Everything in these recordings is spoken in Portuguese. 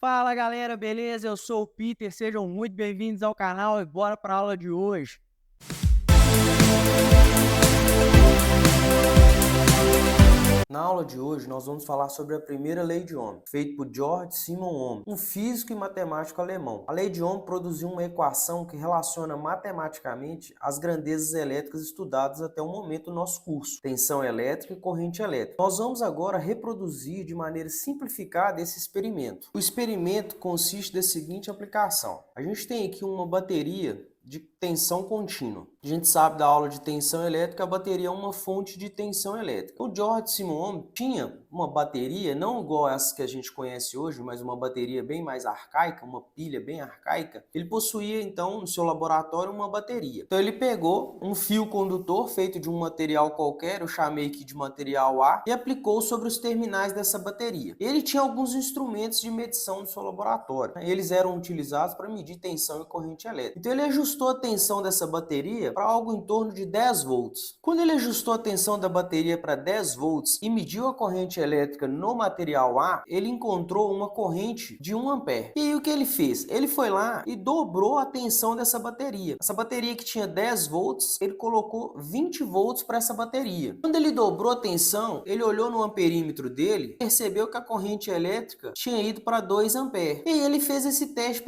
Fala galera, beleza? Eu sou o Peter, sejam muito bem-vindos ao canal e bora para a aula de hoje. Na aula de hoje, nós vamos falar sobre a primeira lei de Ohm, feita por Georg Simon Ohm, um físico e matemático alemão. A lei de Ohm produziu uma equação que relaciona matematicamente as grandezas elétricas estudadas até o momento do nosso curso, tensão elétrica e corrente elétrica. Nós vamos agora reproduzir de maneira simplificada esse experimento. O experimento consiste da seguinte aplicação. A gente tem aqui uma bateria de tensão contínua. A gente sabe da aula de tensão elétrica, a bateria é uma fonte de tensão elétrica. O Georg Simon Ohm tinha uma bateria, não igual essa que a gente conhece hoje, mas uma bateria bem mais arcaica, uma pilha bem arcaica. Ele possuía, então, no seu laboratório, uma bateria. Então ele pegou um fio condutor feito de um material qualquer, eu chamei aqui de material A, e aplicou sobre os terminais dessa bateria. Ele tinha alguns instrumentos de medição no seu laboratório. Eles eram utilizados para medir tensão e corrente elétrica. Então ele ajustou a tensão dessa bateria para algo em torno de 10 volts. Quando ele ajustou a tensão da bateria para 10 volts e mediu a corrente elétrica no material A, ele encontrou uma corrente de 1 ampere. E aí o que ele fez? Ele foi lá e dobrou a tensão dessa bateria. Essa bateria que tinha 10 volts, ele colocou 20 volts para essa bateria. Quando ele dobrou a tensão, ele olhou no amperímetro dele e percebeu que a corrente elétrica tinha ido para 2 amperes. E aí ele fez esse teste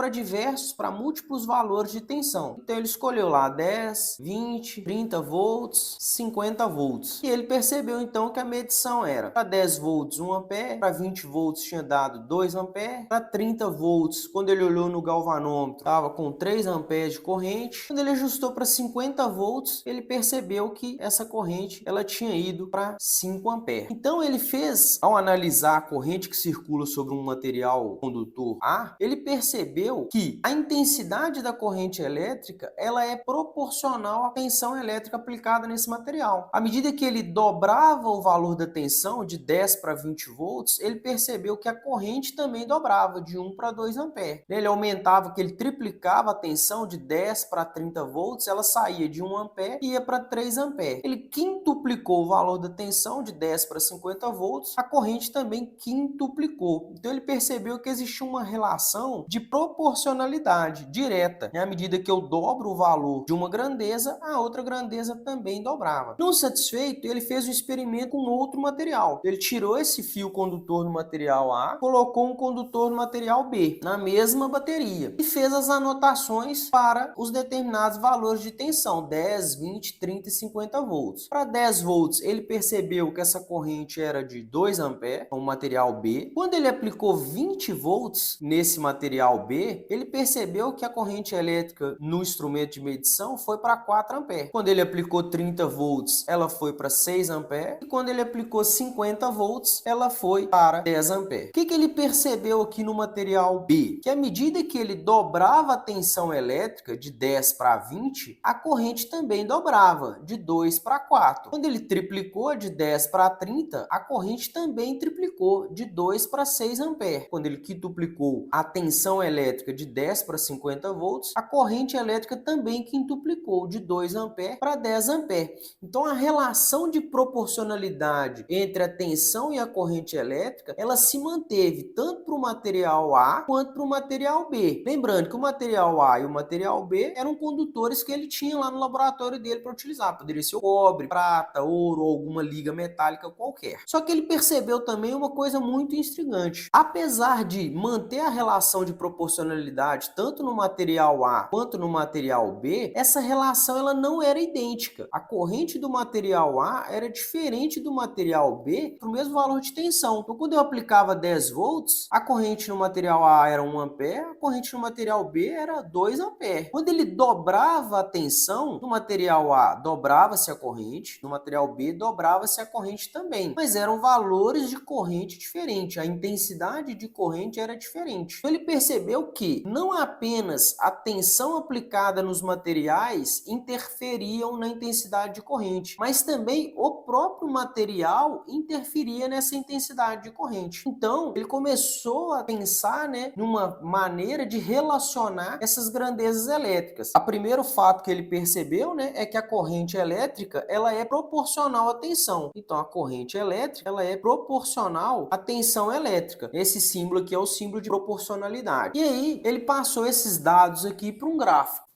para múltiplos valores de tensão. Então ele escolheu lá 10, 20, 30 volts, 50 volts. E ele percebeu então que a medição era para 10 volts 1 ampere, para 20 volts tinha dado 2 amperes, para 30 volts, quando ele olhou no galvanômetro, estava com 3 amperes de corrente. Quando ele ajustou para 50 volts, ele percebeu que essa corrente ela tinha ido para 5 amperes. Então ele fez, ao analisar a corrente que circula sobre um material condutor A, ele percebeu que a intensidade da corrente elétrica ela é proporcional à tensão elétrica aplicada nesse material. À medida que ele dobrava o valor da tensão de 10 para 20 volts, ele percebeu que a corrente também dobrava de 1 para 2 amperes. Ele aumentava, que ele triplicava a tensão de 10 para 30 volts, ela saía de 1 ampere e ia para 3 amperes. Ele quintuplicou o valor da tensão de 10 para 50 volts, a corrente também quintuplicou. Então ele percebeu que existia uma relação de proporcionalidade direta. À medida que eu dobro o valor de uma grandeza, a outra grandeza também dobrava. Não satisfeito, ele fez um experimento com outro material. Ele tirou esse fio condutor no material A, colocou um condutor no material B, na mesma bateria, e fez as anotações para os determinados valores de tensão, 10, 20, 30 e 50 volts. Para 10 volts, ele percebeu que essa corrente era de 2 amperes, com o material B. Quando ele aplicou 20 volts nesse material B, ele percebeu que a corrente elétrica no instrumento de medição foi para 4 amperes. Quando ele aplicou 30 volts, ela foi para 6 amperes. E quando ele aplicou 50 volts, ela foi para 10 amperes. O que ele percebeu aqui no material B? Que à medida que ele dobrava a tensão elétrica de 10 para 20, a corrente também dobrava, de 2 para 4. Quando ele triplicou de 10 para 30, a corrente também triplicou, de 2 para 6 amperes. Quando ele quintuplicou a tensão elétrica de 10 para 50 volts, a corrente elétrica também quintuplicou, de 2 amperes para 10 amperes. Então a relação de proporcionalidade entre a tensão e a corrente elétrica, ela se manteve tanto para o material A quanto para o material B. Lembrando que o material A e o material B eram condutores que ele tinha lá no laboratório dele para utilizar. Poderia ser o cobre, prata, ouro ou alguma liga metálica qualquer. Só que ele percebeu também uma coisa muito intrigante. Apesar de manter a relação de proporcionalidade tanto no material A quanto no material B, essa relação ela não era idêntica. A corrente do material A era diferente do material B para o mesmo valor de tensão. Então, quando eu aplicava 10 volts, a corrente no material A era 1 ampere, a corrente no material B era 2 amperes. Quando ele dobrava a tensão, no material A dobrava-se a corrente, no material B dobrava-se a corrente também. Mas eram valores de corrente diferentes, a intensidade de corrente era diferente. Então, ele percebeu que não apenas a tensão aplicada aplicada nos materiais interferiam na intensidade de corrente, mas também o próprio material interferia nessa intensidade de corrente. Então, ele começou a pensar, né, numa maneira de relacionar essas grandezas elétricas. O primeiro fato que ele percebeu, né, é que a corrente elétrica ela é proporcional à tensão. Então, a corrente elétrica ela é proporcional à tensão elétrica. Esse símbolo aqui é o símbolo de proporcionalidade. E aí, ele passou esses dados aqui para um gráfico.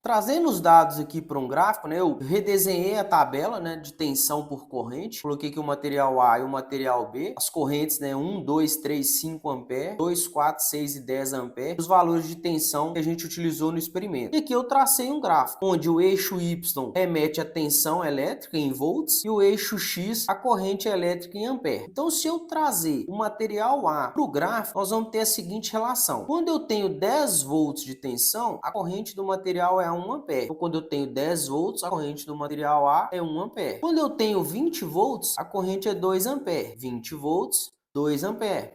Trazendo os dados aqui para um gráfico, né, eu redesenhei a tabela, né, de tensão por corrente. Coloquei aqui o material A e o material B. As correntes, né, 1, 2, 3, 5 ampere, 2, 4, 6 e 10 ampere. Os valores de tensão que a gente utilizou no experimento. E aqui eu tracei um gráfico, onde o eixo Y remete a tensão elétrica em volts e o eixo X a corrente elétrica em ampere. Então, se eu trazer o material A para o gráfico, nós vamos ter a seguinte relação. Quando eu tenho 10 volts de tensão, a corrente do material é 1 ampere. Então, quando eu tenho 10 volts, a corrente do material A é 1 ampere. Quando eu tenho 20 volts, a corrente é 2 ampere. 20 volts, 2 ampere.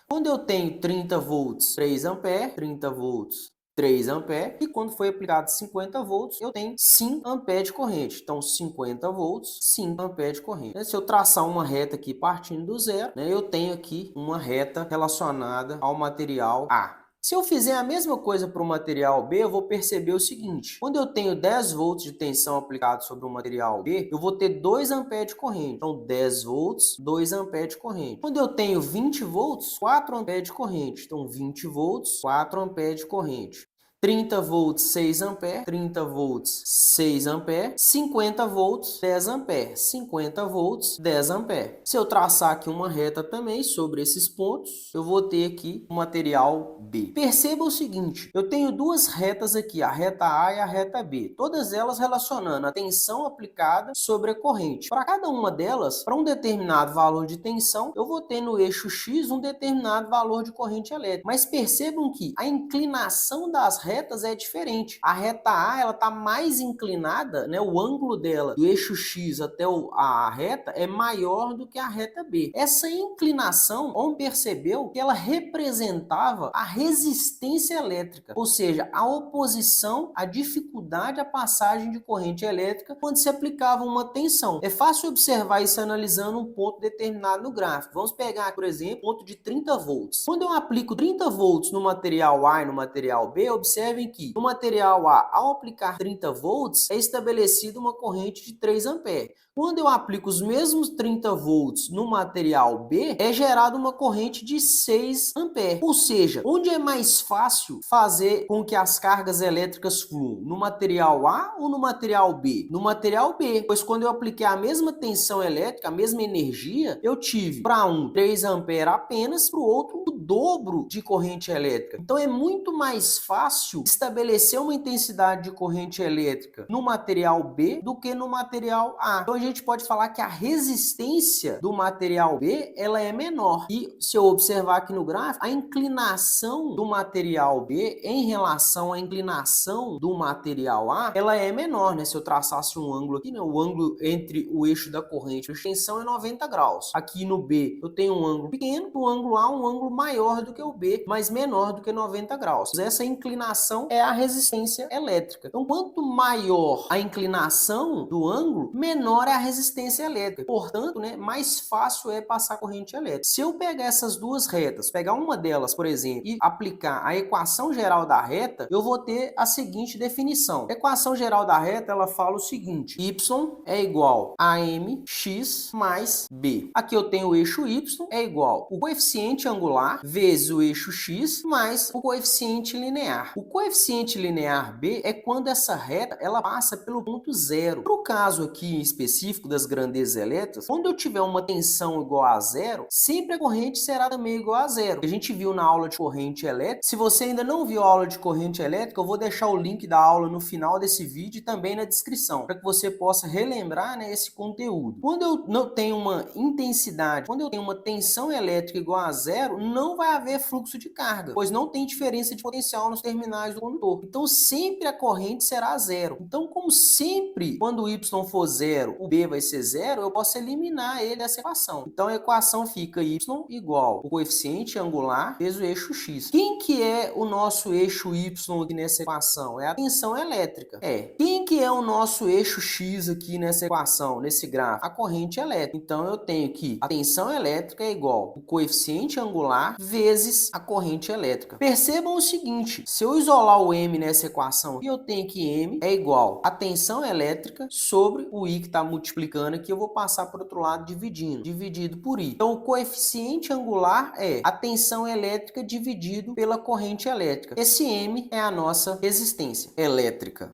Quando eu tenho 30 volts, 3 ampere. 30 volts, 3 ampere. E quando foi aplicado 50 volts, eu tenho 5 ampere de corrente. Então, 50 volts, 5 ampere de corrente. Se eu traçar uma reta aqui partindo do zero, né, eu tenho aqui uma reta relacionada ao material A. Se eu fizer a mesma coisa para o material B, eu vou perceber o seguinte. Quando eu tenho 10 volts de tensão aplicado sobre o material B, eu vou ter 2 amperes de corrente. Então, 10 volts, 2 amperes de corrente. Quando eu tenho 20 volts, 4 amperes de corrente. Então, 20 volts, 4 amperes de corrente. 30 volts, 6 ampere, 30 volts, 6 ampere, 50 volts, 10 ampere, 50 volts, 10 ampere. Se eu traçar aqui uma reta também sobre esses pontos, eu vou ter aqui o material B. Perceba o seguinte, eu tenho duas retas aqui, a reta A e a reta B, todas elas relacionando a tensão aplicada sobre a corrente. Para cada uma delas, para um determinado valor de tensão, eu vou ter no eixo X um determinado valor de corrente elétrica. Mas percebam que a inclinação das retas é diferente. A reta A ela está mais inclinada, né, o ângulo dela do eixo X até a reta é maior do que a reta B. Essa inclinação, vamos percebeu que ela representava a resistência elétrica, ou seja, a oposição, a dificuldade à passagem de corrente elétrica quando se aplicava uma tensão. É fácil observar isso analisando um ponto determinado no gráfico. Vamos pegar, por exemplo, um ponto de 30 volts. Quando eu aplico 30 volts no material A e no material B, observem que no material A, ao aplicar 30 volts, é estabelecida uma corrente de 3 amperes. Quando eu aplico os mesmos 30 volts no material B, é gerada uma corrente de 6 amperes. Ou seja, onde é mais fácil fazer com que as cargas elétricas fluam? No material A ou no material B? No material B, pois quando eu apliquei a mesma tensão elétrica, a mesma energia, eu tive para um 3 amperes apenas, para o outro o dobro de corrente elétrica. Então é muito mais fácil estabelecer uma intensidade de corrente elétrica no material B do que no material A. Então a gente pode falar que a resistência do material B ela é menor. E se eu observar aqui no gráfico, a inclinação do material B em relação à inclinação do material A, ela é menor, né? Se eu traçasse um ângulo aqui, né? O ângulo entre o eixo da corrente e a tensão é 90 graus. Aqui no B eu tenho um ângulo pequeno, o ângulo A um ângulo maior do que o B, mas menor do que 90 graus. Essa inclinação é a resistência elétrica. Então, quanto maior a inclinação do ângulo, menor é a resistência elétrica. Portanto, né, mais fácil é passar corrente elétrica. Se eu pegar essas duas retas, pegar uma delas, por exemplo, e aplicar a equação geral da reta, eu vou ter a seguinte definição. A equação geral da reta, ela fala o seguinte: y é igual a mx mais b. Aqui eu tenho o eixo y é igual o coeficiente angular vezes o eixo x mais o coeficiente linear. O coeficiente linear b é quando essa reta ela passa pelo ponto zero. No caso aqui em específico das grandezas elétricas, quando eu tiver uma tensão igual a zero, sempre a corrente será também igual a zero. A gente viu na aula de corrente elétrica. Se você ainda não viu a aula de corrente elétrica, eu vou deixar o link da aula no final desse vídeo e também na descrição, para que você possa relembrar, né, esse conteúdo. Quando eu não tenho uma intensidade, quando eu tenho uma tensão elétrica igual a zero, não vai haver fluxo de carga, pois não tem diferença de potencial nos terminais terminais do condutor. Então sempre a corrente será zero. Então, como sempre, quando o y for zero, o b vai ser zero, eu posso eliminar ele dessa equação. Então a equação fica y igual o coeficiente angular vezes o eixo x. Quem que é o nosso eixo y aqui nessa equação? É a tensão elétrica. Quem que é o nosso eixo x aqui nessa equação, nesse gráfico? A corrente elétrica. Então eu tenho que a tensão elétrica é igual o coeficiente angular vezes a corrente elétrica. Percebam o seguinte, se eu isolar o m nessa equação, eu tenho que m é igual a tensão elétrica sobre o I que está multiplicando aqui, eu vou passar para o outro lado dividido por I. Então o coeficiente angular é a tensão elétrica dividido pela corrente elétrica. Esse m é a nossa resistência elétrica.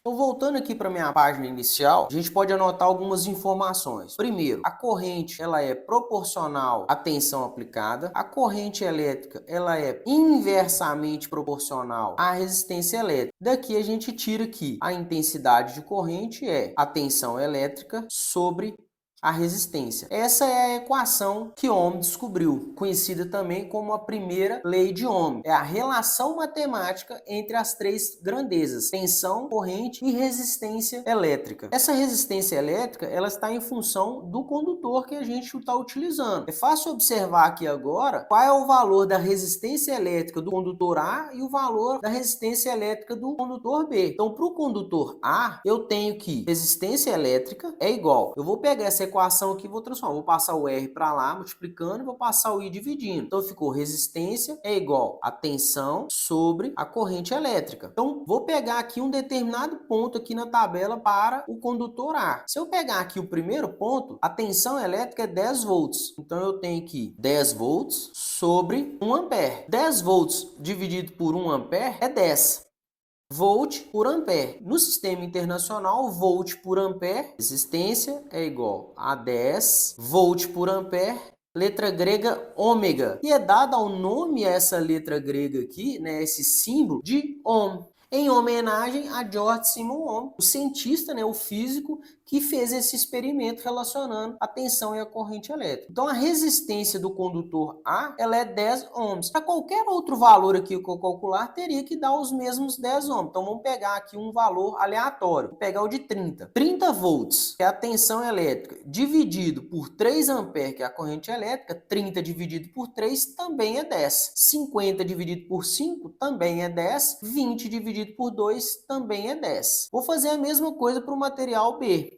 Então, voltando aqui para minha página inicial, a gente pode anotar algumas informações. Primeiro, a corrente ela é proporcional à tensão aplicada. A corrente elétrica ela é inversamente proporcional à resistência elétrica. Daqui a gente tira que a intensidade de corrente é a tensão elétrica sobre a resistência. Essa é a equação que Ohm descobriu, conhecida também como a primeira lei de Ohm. É a relação matemática entre as três grandezas: tensão, corrente e resistência elétrica. Essa resistência elétrica, ela está em função do condutor que a gente está utilizando. É fácil observar aqui agora qual é o valor da resistência elétrica do condutor A e o valor da resistência elétrica do condutor B. Então, para o condutor A, eu tenho que resistência elétrica é igual. Eu vou pegar essa equação aqui, vou transformar, vou passar o R para lá, multiplicando, e vou passar o I dividindo. Então ficou resistência é igual a tensão sobre a corrente elétrica. Então vou pegar aqui um determinado ponto aqui na tabela para o condutor A. Se eu pegar aqui o primeiro ponto, a tensão elétrica é 10 volts. Então eu tenho que 10 volts sobre 1 ampere. 10 volts dividido por 1 ampere é 10. Volt por ampere. No sistema internacional, volt por ampere, resistência é igual a 10 volt por ampere, letra grega ômega. E é dada ao nome a essa letra grega aqui, né, esse símbolo de Ohm, em homenagem a George Simon Ohm, o cientista, né, o físico que fez esse experimento relacionando a tensão e a corrente elétrica. Então a resistência do condutor A, ela é 10 ohms. Para qualquer outro valor aqui que eu calcular, teria que dar os mesmos 10 ohms. Então vamos pegar aqui um valor aleatório. Vou pegar o de 30. 30 volts, que é a tensão elétrica, dividido por 3 amperes, que é a corrente elétrica, 30 dividido por 3 também é 10. 50 dividido por 5 também é 10. 20 dividido por 2 também é 10. Vou fazer a mesma coisa para o material B.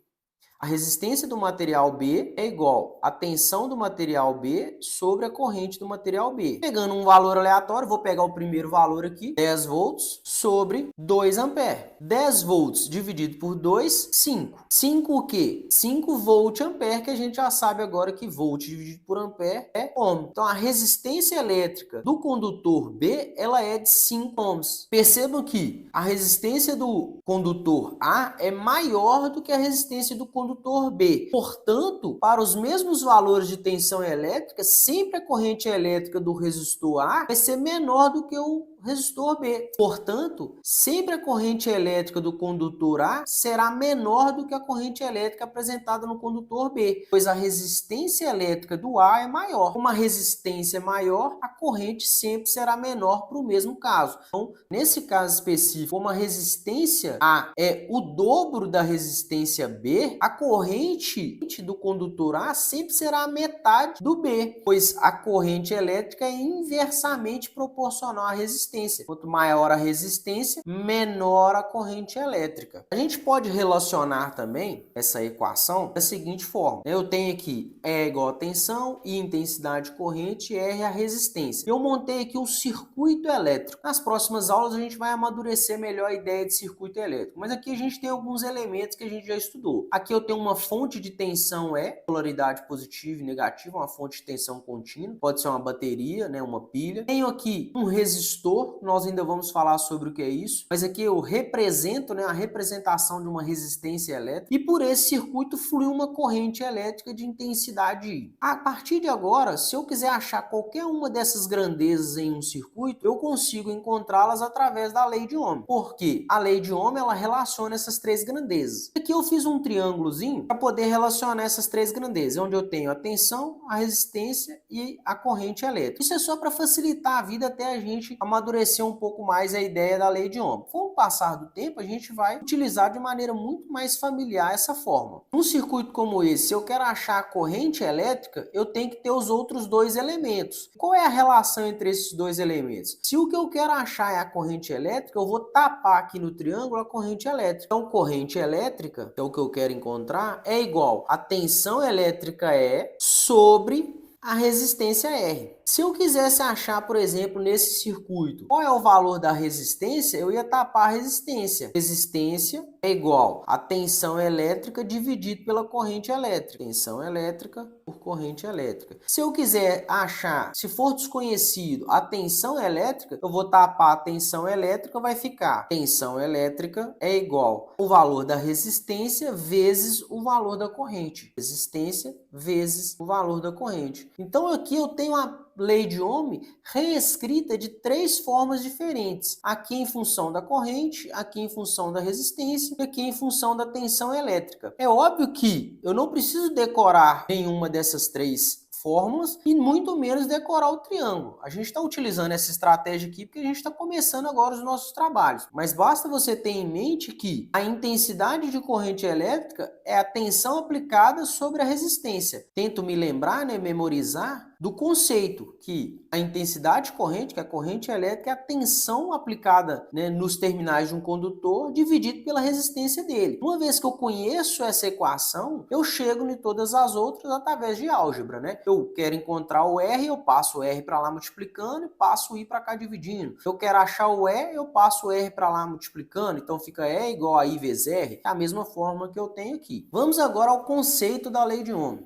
A resistência do material B é igual à tensão do material B sobre a corrente do material B. Pegando um valor aleatório, vou pegar o primeiro valor aqui, 10 volts sobre 2 amperes. 10 volts dividido por 2, 5. 5 o quê? 5 volt ampere, que a gente já sabe agora que volt dividido por ampere é ohm. Então a resistência elétrica do condutor B, ela é de 5 ohms. Percebam que a resistência do condutor A é maior do que a resistência do condutor B. Portanto, para os mesmos valores de tensão elétrica, sempre a corrente elétrica do resistor A vai ser menor do que o resistor B. Portanto, sempre a corrente elétrica do condutor A será menor do que a corrente elétrica apresentada no condutor B, pois a resistência elétrica do A é maior. Como a resistência é maior, a corrente sempre será menor para o mesmo caso. Então, nesse caso específico, como a resistência A é o dobro da resistência B, a corrente do condutor A sempre será a metade do B, pois a corrente elétrica é inversamente proporcional à resistência. Quanto maior a resistência, menor a corrente elétrica. A gente pode relacionar também essa equação da seguinte forma. Eu tenho aqui E igual a tensão, I intensidade de corrente, R a resistência. Eu montei aqui um circuito elétrico. Nas próximas aulas a gente vai amadurecer melhor a ideia de circuito elétrico. Mas aqui a gente tem alguns elementos que a gente já estudou. Aqui eu tenho uma fonte de tensão E, polaridade positiva e negativa, uma fonte de tensão contínua. Pode ser uma bateria, né, uma pilha. Tenho aqui um resistor. Nós ainda vamos falar sobre o que é isso, mas aqui eu represento, né, a representação de uma resistência elétrica, e por esse circuito flui uma corrente elétrica de intensidade I. A partir de agora, se eu quiser achar qualquer uma dessas grandezas em um circuito, eu consigo encontrá-las através da lei de Ohm. Porque a lei de Ohm, ela relaciona essas três grandezas. Aqui eu fiz um triângulo símbolozinho para poder relacionar essas três grandezas, onde eu tenho a tensão, a resistência e a corrente elétrica. Isso é só para facilitar a vida até a gente amadurecer um pouco mais a ideia da lei de Ohm. Com o passar do tempo, a gente vai utilizar de maneira muito mais familiar essa fórmula. Num circuito como esse, se eu quero achar a corrente elétrica, eu tenho que ter os outros dois elementos. Qual é a relação entre esses dois elementos? Se o que eu quero achar é a corrente elétrica, eu vou tapar aqui no triângulo a corrente elétrica. Então, corrente elétrica, que é o que eu quero encontrar, é igual a tensão elétrica E sobre a resistência R. Se eu quisesse achar, por exemplo, nesse circuito, qual é o valor da resistência, eu ia tapar a resistência. Resistência é igual a tensão elétrica dividido pela corrente elétrica. Tensão elétrica por corrente elétrica. Se eu quiser achar, se for desconhecido, a tensão elétrica, eu vou tapar a tensão elétrica, vai ficar tensão elétrica é igual o valor da resistência vezes o valor da corrente. Resistência vezes o valor da corrente. Então aqui eu tenho a lei de Ohm reescrita de três formas diferentes. Aqui em função da corrente, aqui em função da resistência e aqui em função da tensão elétrica. É óbvio que eu não preciso decorar nenhuma dessas três fórmulas e muito menos decorar o triângulo. A gente está utilizando essa estratégia aqui porque a gente está começando agora os nossos trabalhos. Mas basta você ter em mente que a intensidade de corrente elétrica é a tensão aplicada sobre a resistência. Tento me lembrar, memorizar do conceito que a intensidade de corrente, que é a corrente elétrica, é a tensão aplicada nos terminais de um condutor dividido pela resistência dele. Uma vez que eu conheço essa equação, eu chego em todas as outras através de álgebra. Eu quero encontrar o R, eu passo o R para lá multiplicando e passo o I para cá dividindo. Eu quero achar o E, eu passo o R para lá multiplicando, então fica E igual a I vezes R, é a mesma fórmula que eu tenho aqui. Vamos agora ao conceito da lei de Ohm.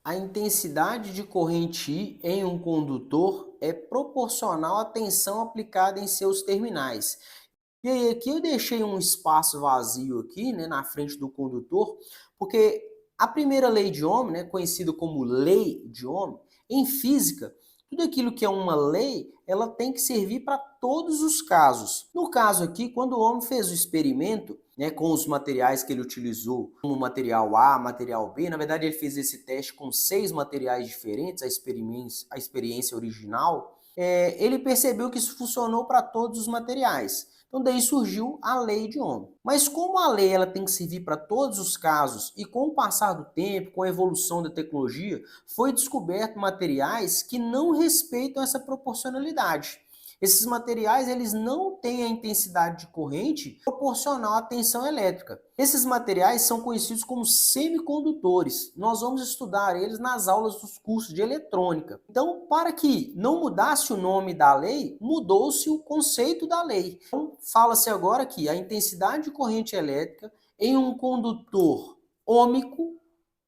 A intensidade de corrente I em um condutor é proporcional à tensão aplicada em seus terminais. E aí aqui eu deixei um espaço vazio aqui, na frente do condutor, porque a primeira lei de Ohm, conhecida como lei de Ohm, em física, tudo aquilo que é uma lei, ela tem que servir para todos os casos. No caso aqui, quando o Ohm fez o experimento, com os materiais que ele utilizou, como material A, material B, na verdade ele fez esse teste com 6 materiais diferentes, a experiência original, ele percebeu que isso funcionou para todos os materiais. Então daí surgiu a lei de Ohm. Mas como a lei ela tem que servir para todos os casos e com o passar do tempo, com a evolução da tecnologia, foi descoberto materiais que não respeitam essa proporcionalidade. Esses materiais eles não têm a intensidade de corrente proporcional à tensão elétrica. Esses materiais são conhecidos como semicondutores. Nós vamos estudar eles nas aulas dos cursos de eletrônica. Então, para que não mudasse o nome da lei, mudou-se o conceito da lei. Então, fala-se agora que a intensidade de corrente elétrica em um condutor ôhmico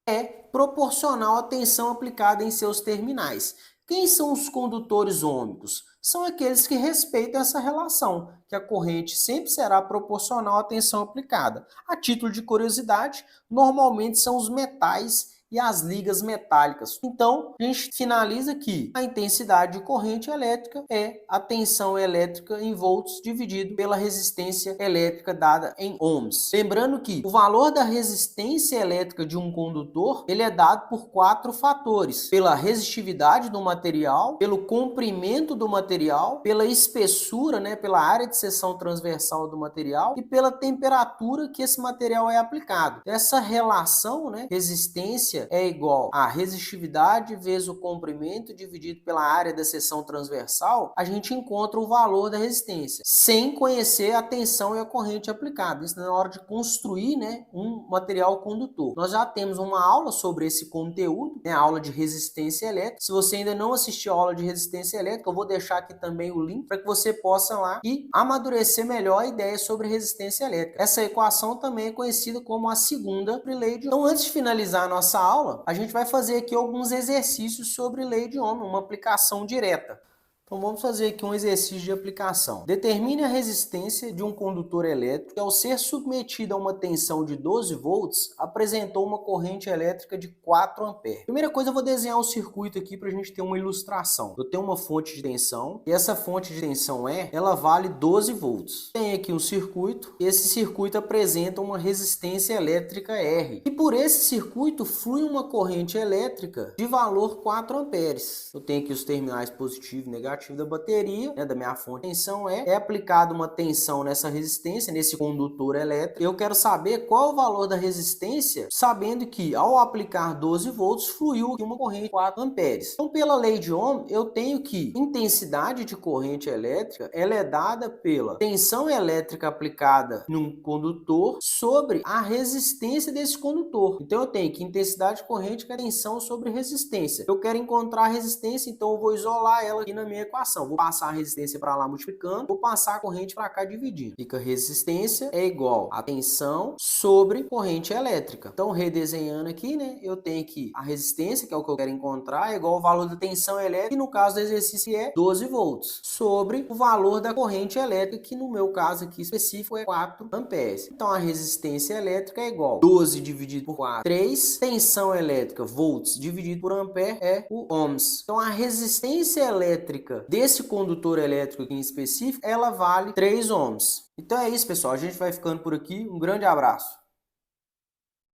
é proporcional à tensão aplicada em seus terminais. Quem são os condutores ôhmicos? São aqueles que respeitam essa relação, que a corrente sempre será proporcional à tensão aplicada. A título de curiosidade, normalmente são os metais e as ligas metálicas. Então, a gente finaliza aqui. A intensidade de corrente elétrica é a tensão elétrica em volts dividido pela resistência elétrica dada em ohms. Lembrando que o valor da resistência elétrica de um condutor, ele é dado por 4 fatores: pela resistividade do material, pelo comprimento do material, pela espessura, pela área de seção transversal do material e pela temperatura que esse material é aplicado. Essa relação, resistência é igual a resistividade vezes o comprimento dividido pela área da seção transversal, a gente encontra o valor da resistência, sem conhecer a tensão e a corrente aplicada. Isso na hora de construir um material condutor. Nós já temos uma aula sobre esse conteúdo, a aula de resistência elétrica. Se você ainda não assistiu a aula de resistência elétrica, eu vou deixar aqui também o link para que você possa lá e amadurecer melhor a ideia sobre resistência elétrica. Essa equação também é conhecida como a segunda lei de Ohm. Então, antes de finalizar a nossa aula, a gente vai fazer aqui alguns exercícios sobre lei de Ohm, uma aplicação direta. Então vamos fazer aqui um exercício de aplicação. Determine a resistência de um condutor elétrico que, ao ser submetido a uma tensão de 12 volts, apresentou uma corrente elétrica de 4 amperes. Primeira coisa, eu vou desenhar um circuito aqui para a gente ter uma ilustração. Eu tenho uma fonte de tensão e essa fonte de tensão ela vale 12 volts. Tem aqui um circuito e esse circuito apresenta uma resistência elétrica R. E por esse circuito flui uma corrente elétrica de valor 4 amperes. Eu tenho aqui os terminais positivo e negativo da bateria, da minha fonte de tensão é aplicada uma tensão nessa resistência, nesse condutor elétrico. Eu quero saber qual é o valor da resistência, sabendo que ao aplicar 12 volts fluiu aqui uma corrente de 4 amperes. Então, pela lei de Ohm, eu tenho que intensidade de corrente elétrica ela é dada pela tensão elétrica aplicada num condutor sobre a resistência desse condutor. Então, eu tenho que intensidade de corrente que é tensão sobre resistência. Eu quero encontrar a resistência, então eu vou isolar ela aqui na minha equação. Vou passar a resistência para lá multiplicando, vou passar a corrente para cá dividindo. Fica resistência é igual a tensão sobre corrente elétrica. Então, redesenhando aqui, eu tenho que a resistência, que é o que eu quero encontrar, é igual ao valor da tensão elétrica, e no caso do exercício é 12 volts, sobre o valor da corrente elétrica, que no meu caso aqui específico é 4 amperes. Então, a resistência elétrica é igual a 12 dividido por 4, 3. Tensão elétrica, volts, dividido por ampere, é o ohms. Então, a resistência elétrica desse condutor elétrico aqui em específico, ela vale 3 ohms. Então é isso, pessoal. A gente vai ficando por aqui. Um grande abraço.